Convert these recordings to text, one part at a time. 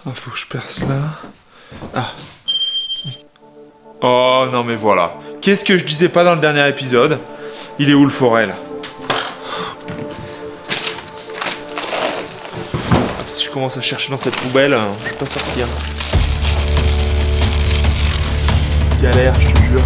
Ah, faut que je perce là. Ah. Oh non mais voilà. Qu'est-ce que je disais pas dans le dernier épisode? Il est où le forêt là? Ah, si je commence à chercher dans cette poubelle, je peux pas sortir. Galère, je te jure.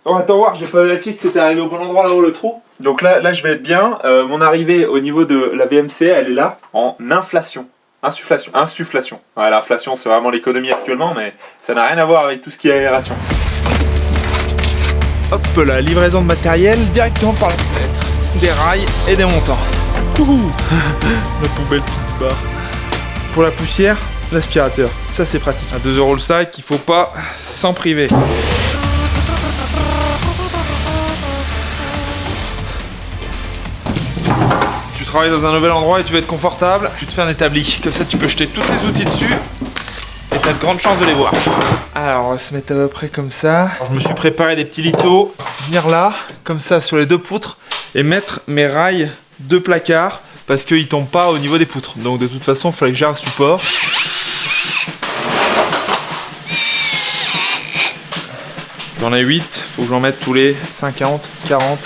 Oh, attends voir, j'ai pas vérifié que c'était arrivé au bon endroit là-haut le trou. Donc là je vais être bien. Mon arrivée au niveau de la VMC, elle est là en inflation. Insufflation. Ouais, l'inflation c'est vraiment l'économie actuellement, mais ça n'a rien à voir avec tout ce qui est aération. Hop là, livraison de matériel directement par la fenêtre. Des rails et des montants. Ouhou. La poubelle qui se barre. Pour la poussière, l'aspirateur. Ça c'est pratique. À 2 € le sac, il faut pas s'en priver. Tu travailles dans un nouvel endroit et tu veux être confortable, tu te fais un établi. Comme ça tu peux jeter tous tes outils dessus et t'as de grandes chances de les voir. Alors on va se mettre à peu près comme ça. Alors, je me suis préparé des petits lithos. Venir là, comme ça sur les 2 poutres et mettre mes rails de placard parce qu'ils tombent pas au niveau des poutres. Donc de toute façon il fallait que j'ai un support. J'en ai 8, faut que j'en mette tous les 50, 40.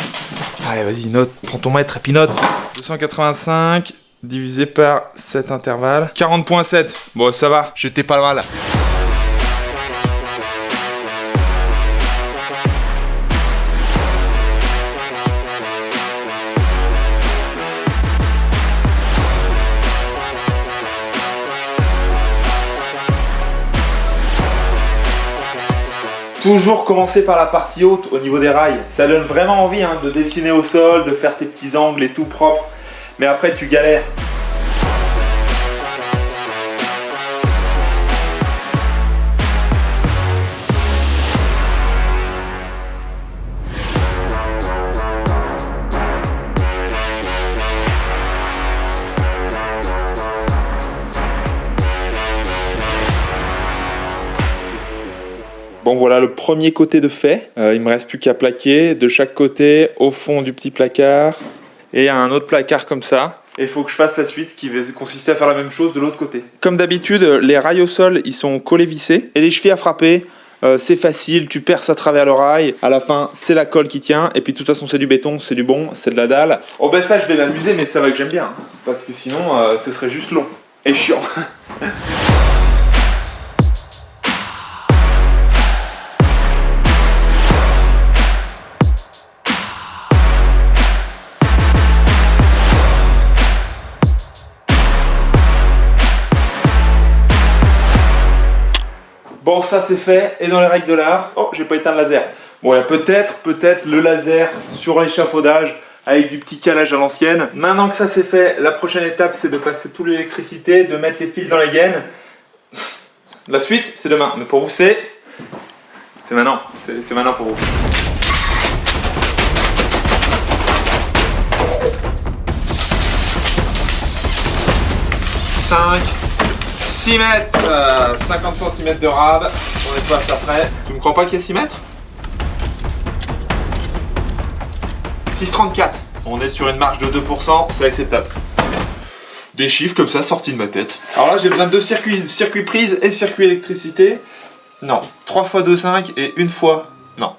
Allez vas-y, note, prends ton mètre et puis note. 285 divisé par cet intervalle. 40.7. Bon, ça va, j'étais pas mal. Toujours commencer par la partie haute au niveau des rails. Ça donne vraiment envie de dessiner au sol, de faire tes petits angles et tout propre. Mais après tu galères. Bon voilà le premier côté de fait, il me reste plus qu'à plaquer de chaque côté au fond du petit placard et un autre placard comme ça. Et il faut que je fasse la suite qui va consister à faire la même chose de l'autre côté. Comme d'habitude, les rails au sol ils sont collés vissés et les chevilles à frapper. C'est facile, tu perces à travers le rail, à la fin c'est la colle qui tient et puis de toute façon c'est du béton, c'est du bon, c'est de la dalle. Oh ben ça je vais m'amuser mais ça va que j'aime bien parce que sinon ce serait juste long et chiant. Bon, ça c'est fait, et dans les règles de l'art, oh, j'ai pas éteint le laser. Bon, il y a peut-être le laser sur l'échafaudage avec du petit calage à l'ancienne. Maintenant que ça c'est fait, la prochaine étape c'est de passer toute l'électricité, de mettre les fils dans les gaines. La suite, c'est demain, mais pour vous c'est maintenant, c'est maintenant pour vous. 5, 6 mètres, 50 cm de rab, on est pas après. Tu me crois pas qu'il y a 6 mètres? 6,34. On est sur une marge de 2%, c'est acceptable. Des chiffres comme ça sortis de ma tête. Alors là j'ai besoin de 2 circuits prise et circuit électricité. Non, 3 x 2, 5 et 1 fois. Non.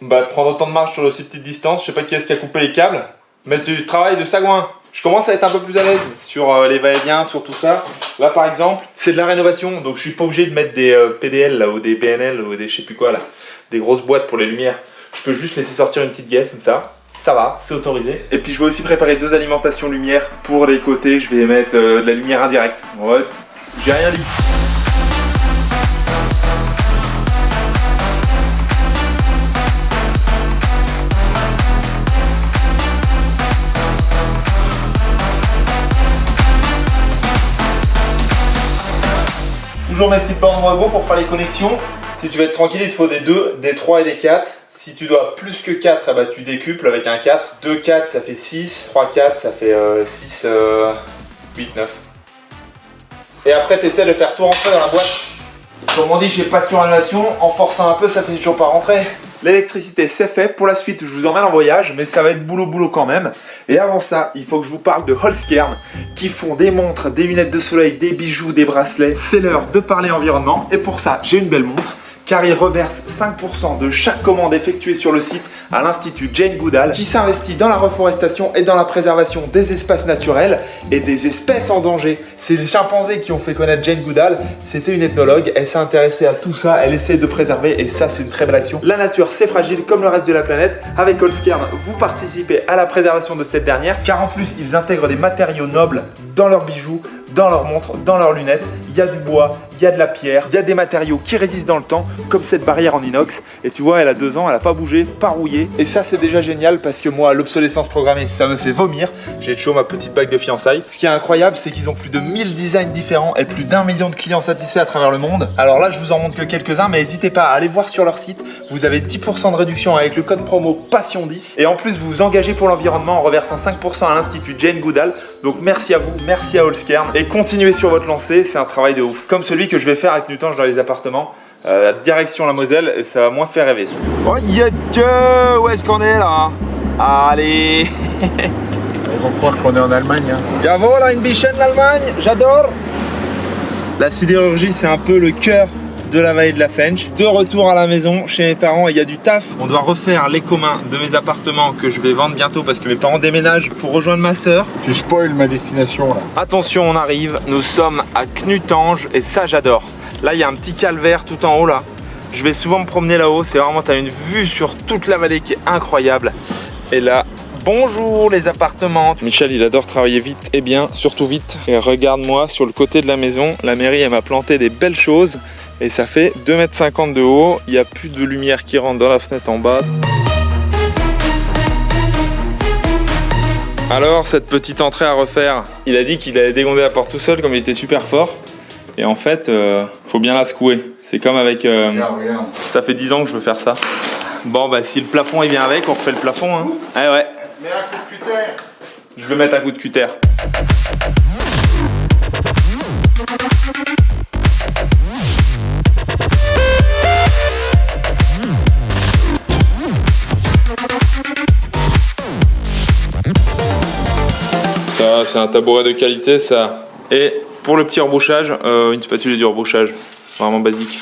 Bah, de prendre autant de marge sur aussi petite distance, je sais pas qui est-ce qui a coupé les câbles, mais c'est du travail de sagouin. Je commence à être un peu plus à l'aise sur les va-et-vient, sur tout ça. Là par exemple, c'est de la rénovation, donc je suis pas obligé de mettre des PDL là, ou des BNL ou des je sais plus quoi là, des grosses boîtes pour les lumières. Je peux juste laisser sortir une petite guette comme ça va, c'est autorisé. Et puis je vais aussi préparer 2 alimentations lumière pour les côtés, je vais mettre de la lumière indirecte. Ouais, j'ai rien dit. toujours mes petites bornes Wago pour faire les connexions. Si tu veux être tranquille, il te faut des 2, des 3 et des 4. Si tu dois plus que 4, eh ben, tu décuples avec un 4. 2, 4, ça fait 6. 3, 4, ça fait 6, 8, 9. Et après, tu essaies de faire tout rentrer dans la boîte. Comme on dit, j'ai pas sur annulation. En forçant un peu, ça finit toujours par rentrer. L'électricité, c'est fait. Pour la suite, je vous emmène en voyage, mais ça va être boulot quand même. Et avant ça, il faut que je vous parle de Holzkern, qui font des montres, des lunettes de soleil, des bijoux, des bracelets. C'est l'heure de parler environnement. Et pour ça, j'ai une belle montre, car ils reversent 5% de chaque commande effectuée sur le site à l'Institut Jane Goodall, qui s'investit dans la reforestation et dans la préservation des espaces naturels et des espèces en danger. C'est les chimpanzés qui ont fait connaître Jane Goodall. C'était une ethnologue, elle s'est intéressée à tout ça, elle essaie de préserver et ça c'est une très belle action. La nature c'est fragile comme le reste de la planète. Avec Holzkern, vous participez à la préservation de cette dernière, car en plus ils intègrent des matériaux nobles dans leurs bijoux, dans leurs montres, dans leurs lunettes. Il y a du bois, il y a de la pierre, il y a des matériaux qui résistent dans le temps, comme cette barrière en inox. Et tu vois, elle a 2 ans, elle n'a pas bougé, pas rouillé. Et ça, c'est déjà génial parce que moi, l'obsolescence programmée, ça me fait vomir. J'ai toujours ma petite bague de fiançailles. Ce qui est incroyable, c'est qu'ils ont plus de 1000 designs différents et plus d'1 million de clients satisfaits à travers le monde. Alors là, je vous en montre que quelques-uns, mais n'hésitez pas à aller voir sur leur site. Vous avez 10% de réduction avec le code promo PASSION10. Et en plus, vous vous engagez pour l'environnement en reversant 5% à l'Institut Jane Goodall. Donc merci à vous, merci à Holzkern. Et continuez sur votre lancée, c'est un travail de ouf. Comme celui que je vais faire avec Nutange dans les appartements. Direction la Moselle, et ça va moins faire rêver ça. Oh yeah, où est-ce qu'on est là? Allez. Ils vont croire qu'on est en Allemagne. Hein. Jawohl, ein bisschen l'Allemagne, j'adore. La sidérurgie, c'est un peu le cœur de la vallée de la Fensch. De retour à la maison chez mes parents, il y a du taf. On doit refaire les communs de mes appartements que je vais vendre bientôt parce que mes parents déménagent pour rejoindre ma soeur. Tu spoil ma destination là. Attention, on arrive, nous sommes à Knutange et ça j'adore. Là, il y a un petit calvaire tout en haut là. Je vais souvent me promener là-haut. C'est vraiment, tu as une vue sur toute la vallée qui est incroyable. Et là, bonjour les appartements. Michel, il adore travailler vite et bien, surtout vite. Et regarde-moi sur le côté de la maison. La mairie, elle m'a planté des belles choses. Et ça fait 2,50 m de haut. Il n'y a plus de lumière qui rentre dans la fenêtre en bas. Alors, cette petite entrée à refaire. Il a dit qu'il allait dégonder la porte tout seul comme il était super fort. Et en fait, faut bien la secouer. C'est comme avec... Regarde. Ça fait 10 ans que je veux faire ça. Bon, bah si le plafond il vient avec, on refait le plafond. Hein. Ouais. Mets un coup de cutter. Je vais mettre un coup de cutter. Ça, c'est un tabouret de qualité, ça. Et pour le petit rebouchage, une spatule de rebouchage. Vraiment basique.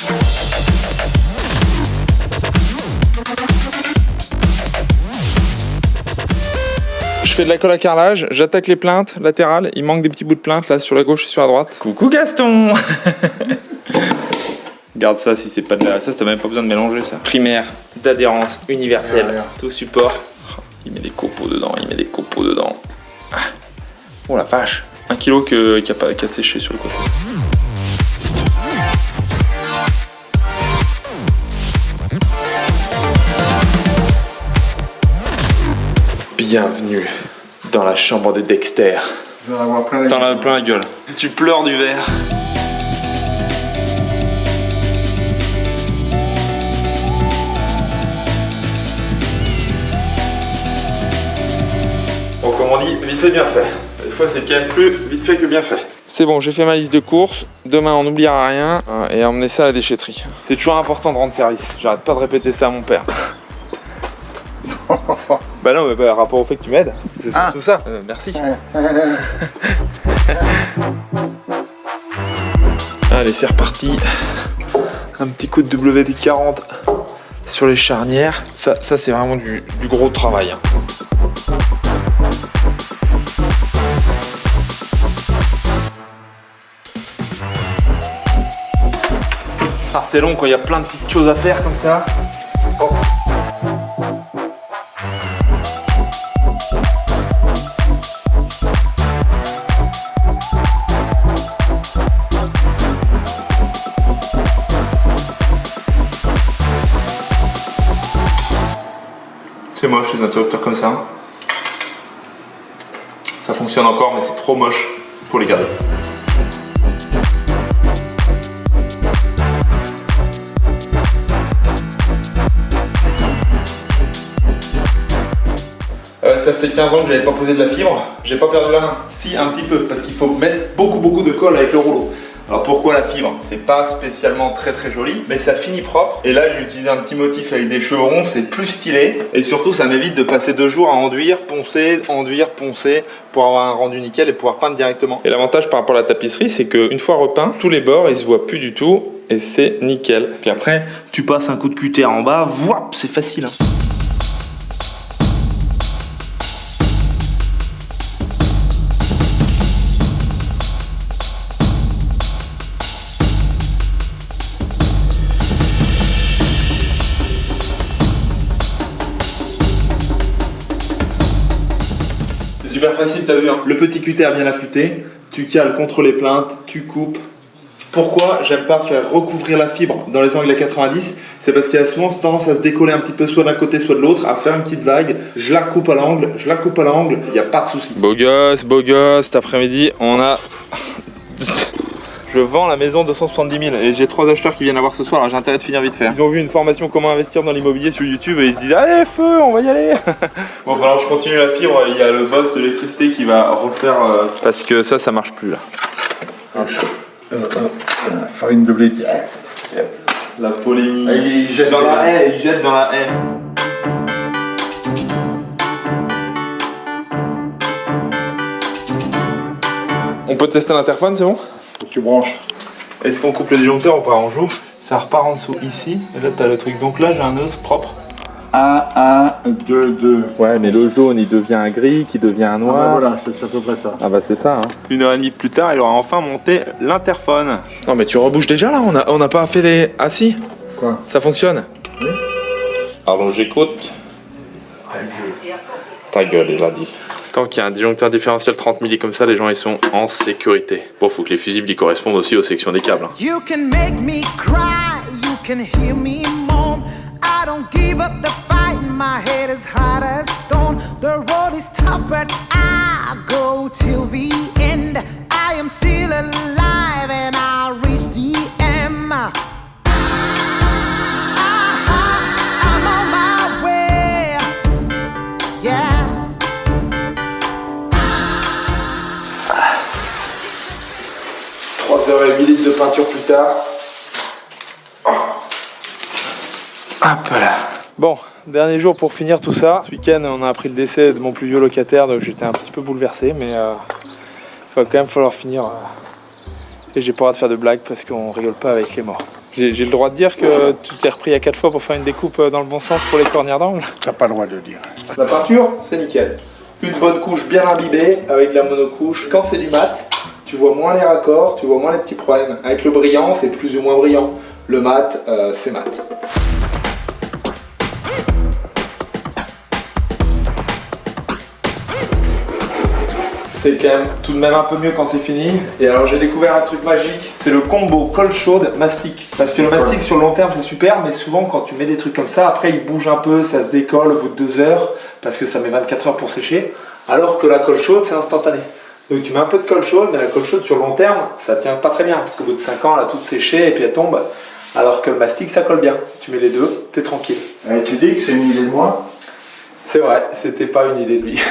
Je fais de la colle à carrelage, j'attaque les plaintes latérales. Il manque des petits bouts de plainte là sur la gauche et sur la droite. Coucou Gaston. Garde ça si c'est pas de la... Ça, t'as même pas besoin de mélanger ça. Primaire, d'adhérence, universelle, tout support. Il met des copeaux dedans, Ah. Oh la vache. 1 kilo qui a séché sur le côté. Bienvenue dans la chambre de Dexter. Tu vas en avoir plein la T'en as gueule. plein la gueule. Tu pleures du verre. Bon, comme on dit, vite fait, bien fait. Des fois, c'est quand même plus vite fait que bien fait. C'est bon, j'ai fait ma liste de courses. Demain, on n'oubliera rien et emmener ça à la déchetterie. C'est toujours important de rendre service. J'arrête pas de répéter ça à mon père. Bah non, mais par rapport au fait que tu m'aides, c'est surtout ça. Merci. Allez, c'est reparti. Un petit coup de WD-40 sur les charnières. Ça c'est vraiment du gros travail. Hein. Ah, c'est long quand il y a plein de petites choses à faire comme ça. Oh. C'est moche les interrupteurs comme ça. Ça fonctionne encore mais c'est trop moche pour les garder. faisait 15 ans que j'avais pas posé de la fibre, j'ai pas perdu la main. Si, un petit peu, parce qu'il faut mettre beaucoup de colle avec le rouleau. Alors pourquoi la fibre? C'est pas spécialement très joli, mais ça finit propre. Et là j'ai utilisé un petit motif avec des chevrons, c'est plus stylé. Et surtout ça m'évite de passer 2 jours à enduire, poncer, pour avoir un rendu nickel et pouvoir peindre directement. Et l'avantage par rapport à la tapisserie, c'est qu'une fois repeint, tous les bords ils se voient plus du tout et c'est nickel. Puis après, tu passes un coup de cutter en bas, wouap, c'est facile. Hein. Super facile, t'as vu, hein. Le petit cutter bien affûté, tu cales contre les plaintes, tu coupes. Pourquoi j'aime pas faire recouvrir la fibre dans les angles à 90? C'est parce qu'il y a souvent tendance à se décoller un petit peu soit d'un côté soit de l'autre, à faire une petite vague. Je la coupe à l'angle, il n'y a pas de souci. Beau gosse, cet après-midi, on a... Je vends la maison 270 000 et j'ai 3 acheteurs qui viennent la voir ce soir, alors j'ai intérêt de finir vite fait. Ils ont vu une formation comment investir dans l'immobilier sur YouTube et ils se disent allez feu, on va y aller. Bon bah alors je continue la fibre, il y a le boss de l'électricité qui va refaire parce que ça marche plus là. Farine de blé. La polémique. Il jette dans la haie, il jette dans la haie. On peut tester l'interphone, c'est bon? Tu branches. Est-ce qu'on coupe le disjoncteur ou pas? On joue, ça repart en dessous ici, et là t'as le truc. Donc là j'ai un autre propre. 1, 2, 2. Ouais, mais le jaune il devient un gris, qui devient un noir. Ah bah voilà, c'est à peu près ça. Ah bah c'est ça. Hein. 1h30 plus tard, il aura enfin monté l'interphone. Non mais tu rebouches déjà là, on n'a pas fait les... Ah si. Quoi? Ça fonctionne? Oui. Alors j'écoute. Ta gueule, il a dit. Tant qu'il y a un disjoncteur différentiel 30 milli comme ça, les gens ils sont en sécurité. Bon, faut que les fusibles ils correspondent aussi aux sections des câbles. Hein. You can make me cry, you can hear me moan. I don't give up the fight, my head is hot as stone. The road is tough, but I go till the end. I am still alive and I reach the end. I'm on my way, yeah. 3h08 litres de peinture plus tard. Oh. Hop là. Bon, dernier jour pour finir tout ça. Ce week-end, on a appris le décès de mon plus vieux locataire, donc j'étais un petit peu bouleversé, mais il va quand même falloir finir. Et j'ai pas le droit de faire de blagues parce qu'on rigole pas avec les morts. J'ai le droit de dire que tu t'es repris à 4 fois pour faire une découpe dans le bon sens pour les cornières d'angle? T'as pas le droit de le dire. La peinture, c'est nickel. Une bonne couche bien imbibée avec la monocouche. Quand c'est du mat, tu vois moins les raccords, tu vois moins les petits problèmes. Avec le brillant, c'est plus ou moins brillant. Le mat, c'est mat. C'est quand même tout de même un peu mieux quand c'est fini. Et alors j'ai découvert un truc magique, c'est le combo colle chaude mastic. Parce que le mastic sur le long terme c'est super, mais souvent quand tu mets des trucs comme ça, après il bouge un peu, ça se décolle au bout de 2 heures, parce que ça met 24 heures pour sécher. Alors que la colle chaude c'est instantané. Donc tu mets un peu de colle chaude, mais la colle chaude sur le long terme, ça tient pas très bien. Parce qu'au bout de 5 ans, elle a toute séché et puis elle tombe. Alors que le mastic ça colle bien. Tu mets les deux, t'es tranquille. Et tu dis que c'est une idée de moi? C'est vrai, c'était pas une idée de lui.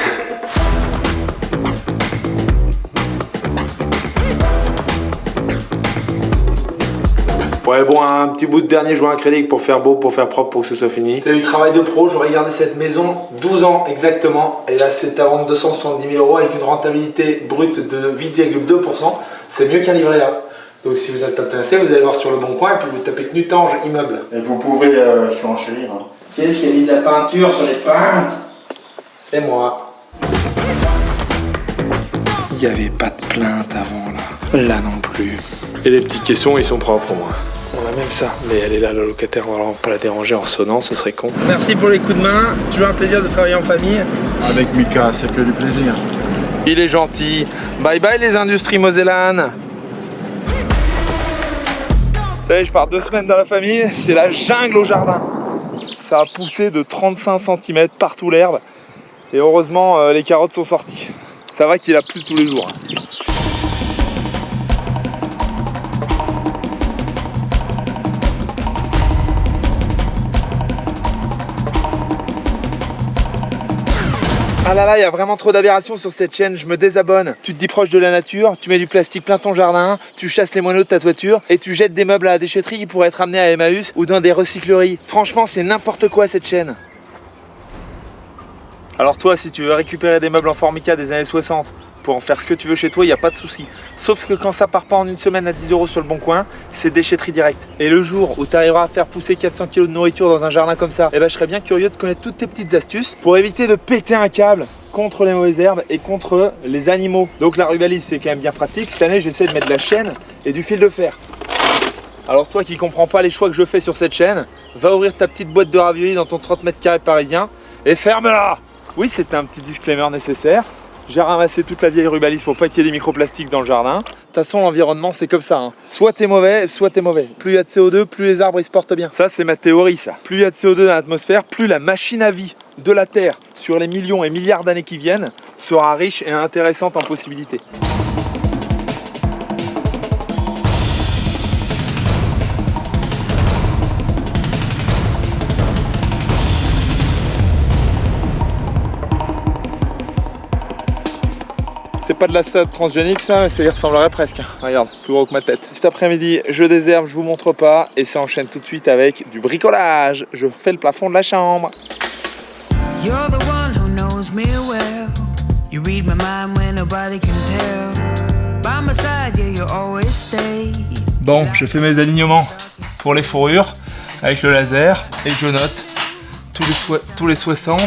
Ouais bon, un petit bout de dernier joint acrylique pour faire beau, pour faire propre, pour que ce soit fini. C'est du travail de pro, j'aurais gardé cette maison 12 ans exactement. Et là c'est à vendre 270 000 € avec une rentabilité brute de 8,2%. C'est mieux qu'un livret A. Donc si vous êtes intéressé, vous allez voir sur le bon coin et puis vous tapez Knutange immeuble. Et vous pouvez surenchérir. Hein. Qu'est-ce qui a mis de la peinture sur les peintes? C'est moi. Il n'y avait pas de plainte avant là. Là non plus. Et les petites questions, ils sont propres au moins. On a même ça, mais elle est là, la locataire, on va pas la déranger en sonnant, ce serait con. Merci pour les coups de main, toujours un plaisir de travailler en famille. Avec Mika, c'est que du plaisir. Il est gentil. Bye bye les industries mosellanes. Vous savez, je pars 2 semaines dans la famille, c'est la jungle au jardin. Ça a poussé de 35 cm partout l'herbe. Et heureusement, les carottes sont sorties. Ça va qu'il a plu tous les jours. Ah là là, il y a vraiment trop d'aberrations sur cette chaîne, je me désabonne. Tu te dis proche de la nature, tu mets du plastique plein ton jardin, tu chasses les moineaux de ta toiture et tu jettes des meubles à la déchetterie qui pourraient être amenés à Emmaüs ou dans des recycleries. Franchement, c'est n'importe quoi cette chaîne. Alors toi, si tu veux récupérer des meubles en formica des années 60 pour en faire ce que tu veux chez toi, il n'y a pas de souci. Sauf que quand ça part pas en une semaine à 10 € sur le bon coin, c'est déchetterie directe. Et le jour où tu arriveras à faire pousser 400 kg de nourriture dans un jardin comme ça, eh ben, je serais bien curieux de connaître toutes tes petites astuces pour éviter de péter un câble contre les mauvaises herbes et contre les animaux. Donc la rubalise, c'est quand même bien pratique. Cette année, j'essaie de mettre de la chaîne et du fil de fer. Alors toi qui comprends pas les choix que je fais sur cette chaîne, va ouvrir ta petite boîte de raviolis dans ton 30 mètres carrés parisien et ferme-la. Oui, c'était un petit disclaimer nécessaire. J'ai ramassé toute la vieille rubalise pour pas qu'il y ait des microplastiques dans le jardin. De toute façon, l'environnement, c'est comme ça, hein. Soit t'es mauvais, soit t'es mauvais. Plus il y a de CO2, plus les arbres ils se portent bien. Ça, c'est ma théorie, ça. Plus il y a de CO2 dans l'atmosphère, plus la machine à vie de la Terre, sur les millions et milliards d'années qui viennent, sera riche et intéressante en possibilités. C'est pas de la salade transgénique ça, mais ça y ressemblerait presque. Regarde, plus gros que ma tête. Cet après-midi, je désherbe, je vous montre pas, et ça enchaîne tout de suite avec du bricolage. Je refais le plafond de la chambre. You're the one who knows me well. You read my mind when nobody can tell. By my side, yeah, you always stay. Bon, je fais mes alignements pour les fourrures avec le laser et je note tous les 60.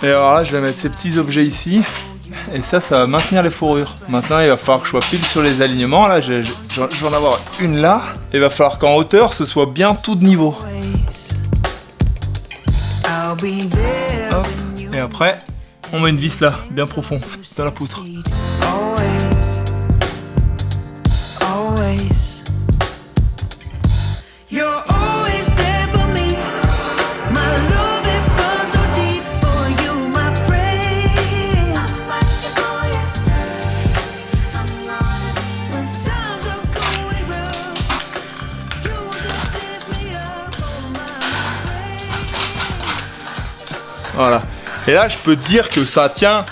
Et alors là, je vais mettre ces petits objets ici. Et ça va maintenir les fourrures. Maintenant, il va falloir que je sois pile sur les alignements. Là, je vais en avoir une là. Et il va falloir qu'en hauteur, ce soit bien tout de niveau. Hop. Et après, on met une vis là, bien profond, dans la poutre. Voilà. Et là, je peux te dire que ça tient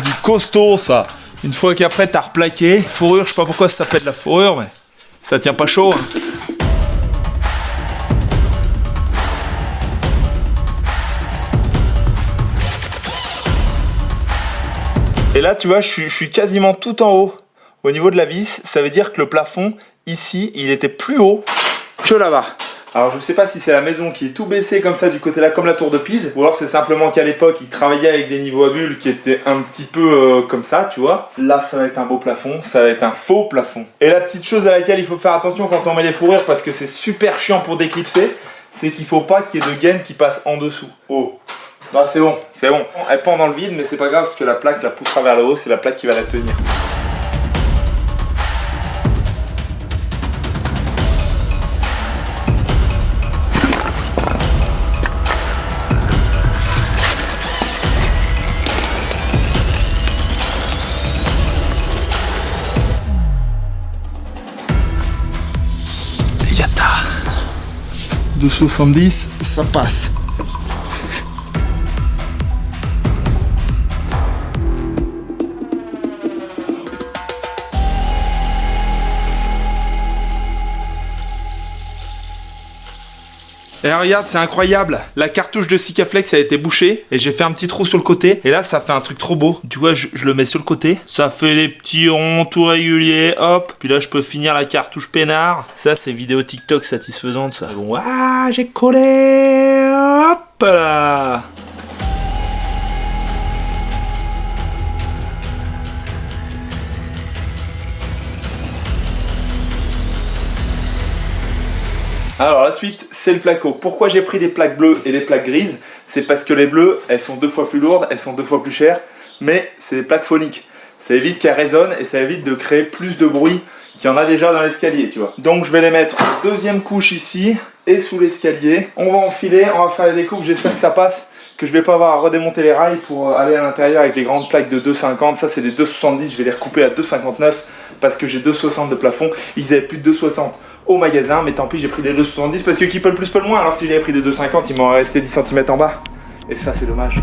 du costaud, ça. Une fois qu'après, t'as replaqué. Fourrure, je sais pas pourquoi ça s'appelle de la fourrure, mais ça tient pas chaud. Hein. Et là, tu vois, je suis quasiment tout en haut. Au niveau de la vis, ça veut dire que le plafond, ici, il était plus haut que là-bas. Alors je sais pas si c'est la maison qui est tout baissée comme ça du côté là, comme la tour de Pise, ou alors c'est simplement qu'à l'époque ils travaillaient avec des niveaux à bulles qui étaient un petit peu comme ça, tu vois. Là ça va être un beau plafond, ça va être un faux plafond. Et la petite chose à laquelle il faut faire attention quand on met les fourrures, parce que c'est super chiant pour déclipser, c'est qu'il faut pas qu'il y ait de gaine qui passe en dessous. Oh, bah c'est bon, c'est bon. Elle pend dans le vide, mais c'est pas grave parce que la plaque la poussera vers le haut, c'est la plaque qui va la tenir. Yata 2,70, ça passe. Et regarde, c'est incroyable. La cartouche de Sikaflex a été bouchée et j'ai fait un petit trou sur le côté. Et là, ça fait un truc trop beau. Tu vois, je le mets sur le côté. Ça fait des petits ronds tout réguliers. Hop. Puis là, je peux finir la cartouche peinard. Ça, c'est vidéo TikTok satisfaisante, ça. Bon, ah, j'ai collé. Hop là. Alors la suite, c'est le placo. Pourquoi j'ai pris des plaques bleues et des plaques grises? C'est parce que les bleues, elles sont 2 fois plus lourdes, elles sont 2 fois plus chères, mais c'est des plaques phoniques. Ça évite qu'elles résonnent et ça évite de créer plus de bruit qu'il y en a déjà dans l'escalier, tu vois. Donc je vais les mettre en deuxième couche ici et sous l'escalier. On va enfiler, on va faire les découpes, j'espère que ça passe, que je vais pas avoir à redémonter les rails pour aller à l'intérieur avec les grandes plaques de 2,50. Ça c'est des 2,70, je vais les recouper à 2,59 parce que j'ai 2,60 de plafond. Ils avaient plus de 2,60. au magasin, mais tant pis, j'ai pris des 2,70 parce que qui peut le plus peut le moins, alors que si j'avais pris des 2,50 il m'aurait resté 10 cm en bas. Et ça c'est dommage.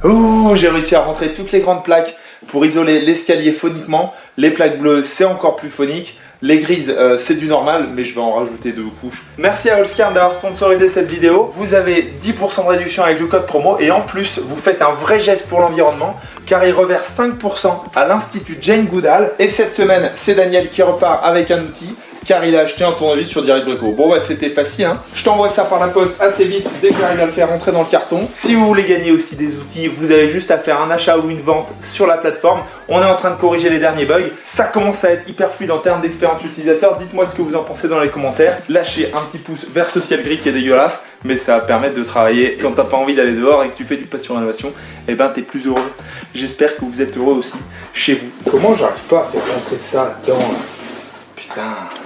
Oh, j'ai réussi à rentrer toutes les grandes plaques pour isoler l'escalier phoniquement. Les plaques bleues, c'est encore plus phonique. Les grises, c'est du normal, mais je vais en rajouter 2 couches. Merci à Allscarn d'avoir sponsorisé cette vidéo. Vous avez 10% de réduction avec le code promo et en plus, vous faites un vrai geste pour l'environnement car il reverse 5% à l'Institut Jane Goodall. Et cette semaine, c'est Daniel qui repart avec un outil car il a acheté un tournevis sur Direct Brico. Bon bah c'était facile hein. Je t'envoie ça par la poste assez vite dès que j'arrive à le faire rentrer dans le carton. Si vous voulez gagner aussi des outils, vous avez juste à faire un achat ou une vente sur la plateforme. On est en train de corriger les derniers bugs. Ça commence à être hyper fluide en termes d'expérience utilisateur. Dites-moi ce que vous en pensez dans les commentaires. Lâchez un petit pouce vers ce ciel gris qui est dégueulasse, mais ça va permettre de travailler. Quand t'as pas envie d'aller dehors et que tu fais du passion rénovation, et ben t'es plus heureux. J'espère que vous êtes heureux aussi chez vous. Comment j'arrive pas à faire rentrer ça là-dedans là ? Putain.